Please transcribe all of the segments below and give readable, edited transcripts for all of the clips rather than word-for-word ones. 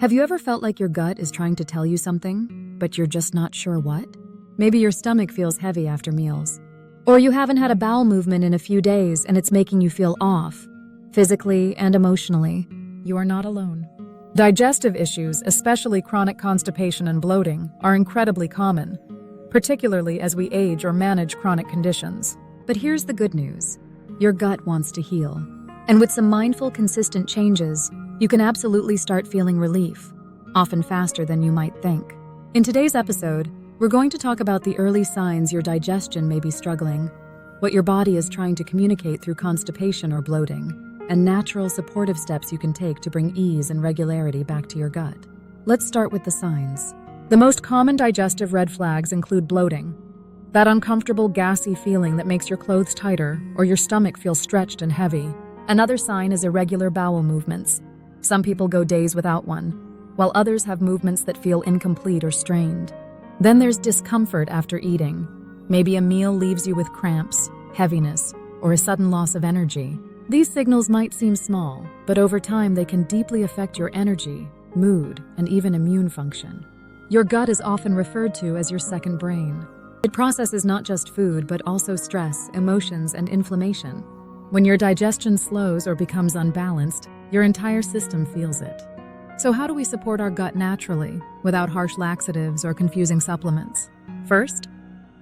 Have you ever felt like your gut is trying to tell you something, but you're just not sure what? Maybe your stomach feels heavy after meals. Or you haven't had a bowel movement in a few days and it's making you feel off, physically and emotionally. You are not alone. Digestive issues, especially chronic constipation and bloating, are incredibly common, particularly as we age or manage chronic conditions. But here's the good news. Your gut wants to heal. And with some mindful, consistent changes, you can absolutely start feeling relief, often faster than you might think. In today's episode, we're going to talk about the early signs your digestion may be struggling, what your body is trying to communicate through constipation or bloating, and natural supportive steps you can take to bring ease and regularity back to your gut. Let's start with the signs. The most common digestive red flags include bloating, that uncomfortable gassy feeling that makes your clothes tighter or your stomach feel stretched and heavy. Another sign is irregular bowel movements. Some people go days without one, while others have movements that feel incomplete or strained. Then there's discomfort after eating. Maybe a meal leaves you with cramps, heaviness, or a sudden loss of energy. These signals might seem small, but over time they can deeply affect your energy, mood, and even immune function. Your gut is often referred to as your second brain. It processes not just food, but also stress, emotions, and inflammation. When your digestion slows or becomes unbalanced, your entire system feels it. So how do we support our gut naturally, without harsh laxatives or confusing supplements? First,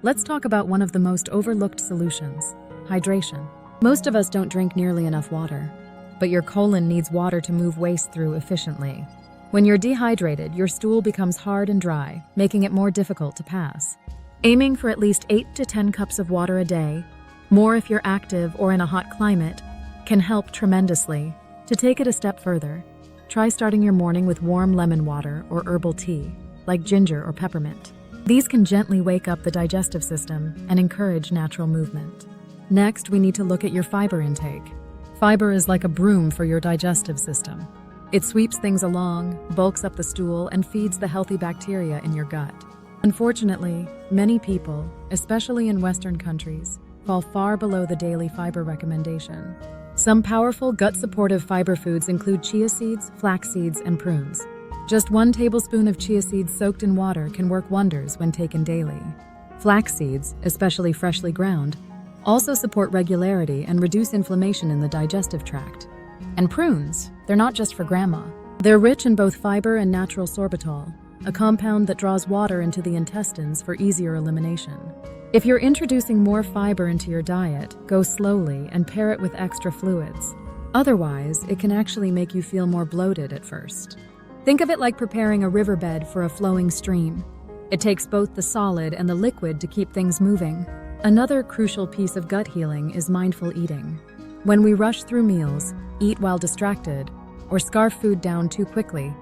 let's talk about one of the most overlooked solutions: hydration. Most of us don't drink nearly enough water, but your colon needs water to move waste through efficiently. When you're dehydrated, your stool becomes hard and dry, making it more difficult to pass. Aiming for at least 8 to 10 cups of water a day, more if you're active or in a hot climate, can help tremendously. To take it a step further, try starting your morning with warm lemon water or herbal tea, like ginger or peppermint. These can gently wake up the digestive system and encourage natural movement. Next, we need to look at your fiber intake. Fiber is like a broom for your digestive system. It sweeps things along, bulks up the stool, and feeds the healthy bacteria in your gut. Unfortunately, many people, especially in Western countries, fall far below the daily fiber recommendation. Some powerful gut-supportive fiber foods include chia seeds, flax seeds, and prunes. Just 1 tablespoon of chia seeds soaked in water can work wonders when taken daily. Flax seeds, especially freshly ground, also support regularity and reduce inflammation in the digestive tract. And prunes, they're not just for grandma. They're rich in both fiber and natural sorbitol, a compound that draws water into the intestines for easier elimination. If you're introducing more fiber into your diet, go slowly and pair it with extra fluids. Otherwise, it can actually make you feel more bloated at first. Think of it like preparing a riverbed for a flowing stream. It takes both the solid and the liquid to keep things moving. Another crucial piece of gut healing is mindful eating. When we rush through meals, eat while distracted, or scarf food down too quickly,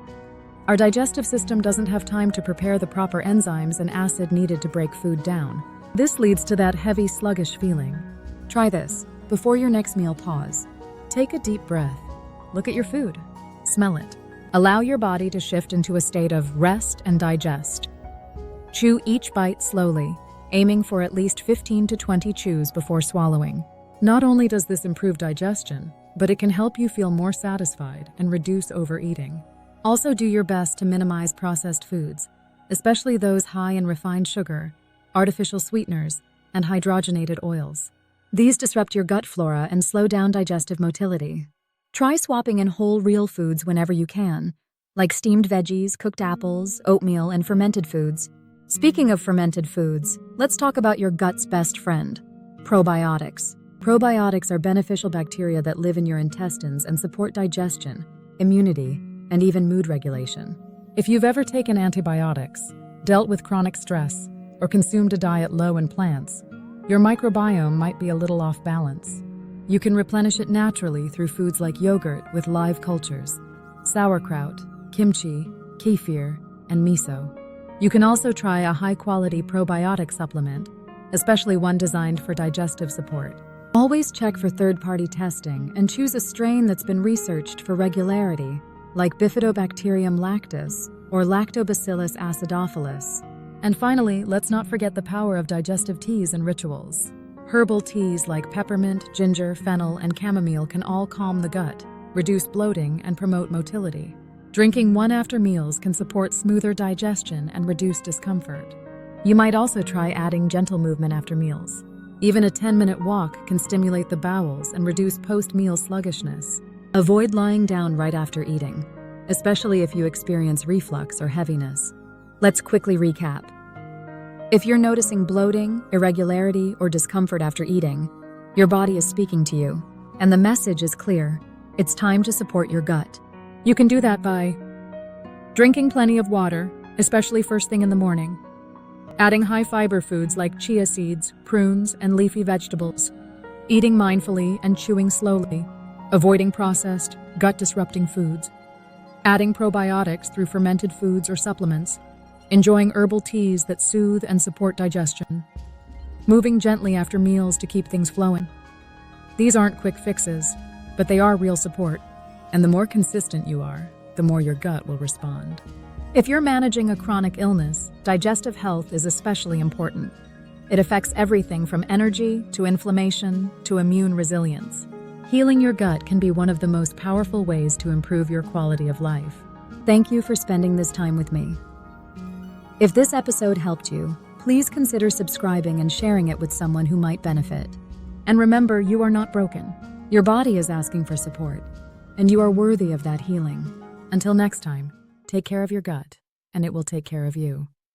our digestive system doesn't have time to prepare the proper enzymes and acid needed to break food down. This leads to that heavy, sluggish feeling. Try this. Before your next meal, pause. Take a deep breath. Look at your food. Smell it. Allow your body to shift into a state of rest and digest. Chew each bite slowly, aiming for at least 15 to 20 chews before swallowing. Not only does this improve digestion, but it can help you feel more satisfied and reduce overeating. Also, do your best to minimize processed foods, especially those high in refined sugar, artificial sweeteners, and hydrogenated oils. These disrupt your gut flora and slow down digestive motility. Try swapping in whole real foods whenever you can, like steamed veggies, cooked apples, oatmeal, and fermented foods. Speaking of fermented foods, let's talk about your gut's best friend, probiotics. Probiotics are beneficial bacteria that live in your intestines and support digestion, immunity, and even mood regulation. If you've ever taken antibiotics, dealt with chronic stress, or consumed a diet low in plants, your microbiome might be a little off balance. You can replenish it naturally through foods like yogurt with live cultures, sauerkraut, kimchi, kefir, and miso. You can also try a high-quality probiotic supplement, especially one designed for digestive support. Always check for third-party testing and choose a strain that's been researched for regularity, like Bifidobacterium lactis or Lactobacillus acidophilus. And finally, let's not forget the power of digestive teas and rituals. Herbal teas like peppermint, ginger, fennel, and chamomile can all calm the gut, reduce bloating, and promote motility. Drinking 1 after meals can support smoother digestion and reduce discomfort. You might also try adding gentle movement after meals. Even a 10-minute walk can stimulate the bowels and reduce post-meal sluggishness. Avoid lying down right after eating, especially if you experience reflux or heaviness. Let's quickly recap. If you're noticing bloating, irregularity, or discomfort after eating, your body is speaking to you, and the message is clear. It's time to support your gut. You can do that by drinking plenty of water, especially first thing in the morning, adding high-fiber foods like chia seeds, prunes, and leafy vegetables, eating mindfully and chewing slowly, avoiding processed, gut-disrupting foods, adding probiotics through fermented foods or supplements, enjoying herbal teas that soothe and support digestion, moving gently after meals to keep things flowing. These aren't quick fixes, but they are real support. And the more consistent you are, the more your gut will respond. If you're managing a chronic illness, digestive health is especially important. It affects everything from energy to inflammation to immune resilience. Healing your gut can be one of the most powerful ways to improve your quality of life. Thank you for spending this time with me. If this episode helped you, please consider subscribing and sharing it with someone who might benefit. And remember, you are not broken. Your body is asking for support, and you are worthy of that healing. Until next time, take care of your gut, and it will take care of you.